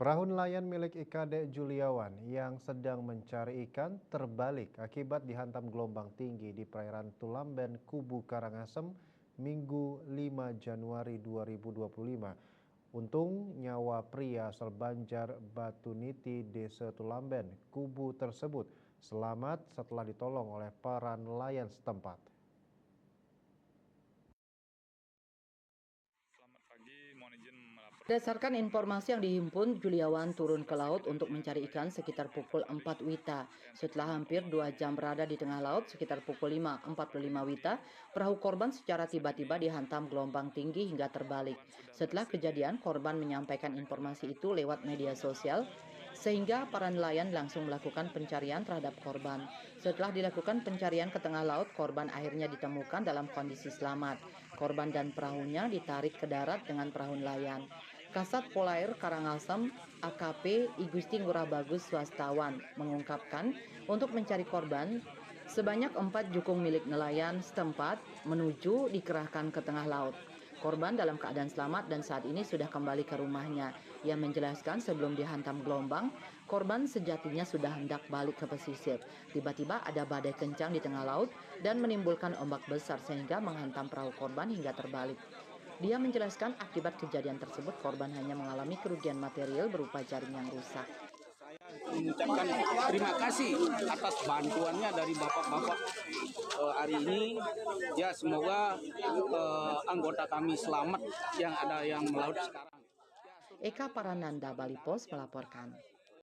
Perahu nelayan milik IKD Juliawan yang sedang mencari ikan terbalik akibat dihantam gelombang tinggi di perairan Tulamben, Kubu Karangasem, Minggu 5 Januari 2025. Untung nyawa pria asal Banjar Batuniti, Desa Tulamben, Kubu tersebut selamat setelah ditolong oleh para nelayan setempat. Selamat pagi, mohon izin melapor. Berdasarkan informasi yang dihimpun, Juliawan turun ke laut untuk mencari ikan sekitar pukul 4 WITA. Setelah hampir 2 jam berada di tengah laut sekitar pukul 5.45 WITA, perahu korban secara tiba-tiba dihantam gelombang tinggi hingga terbalik. Setelah kejadian, korban menyampaikan informasi itu lewat media sosial, sehingga para nelayan langsung melakukan pencarian terhadap korban. Setelah dilakukan pencarian ke tengah laut, korban akhirnya ditemukan dalam kondisi selamat. Korban dan perahunya ditarik ke darat dengan perahu nelayan. Kasat Polair Karangasem AKP Igusti Ngurah Bagus Swastawan mengungkapkan untuk mencari korban, sebanyak 4 jukung milik nelayan setempat menuju dikerahkan ke tengah laut. Korban dalam keadaan selamat dan saat ini sudah kembali ke rumahnya. Ia menjelaskan sebelum dihantam gelombang, korban sejatinya sudah hendak balik ke pesisir. Tiba-tiba ada badai kencang di tengah laut dan menimbulkan ombak besar sehingga menghantam perahu korban hingga terbalik. Dia menjelaskan akibat kejadian tersebut korban hanya mengalami kerugian material berupa jaring yang rusak. Mengucapkan terima kasih atas bantuannya dari bapak-bapak hari ini. Ya, semoga anggota kami selamat yang ada yang melaut sekarang. Eka Parananda, Bali Post melaporkan.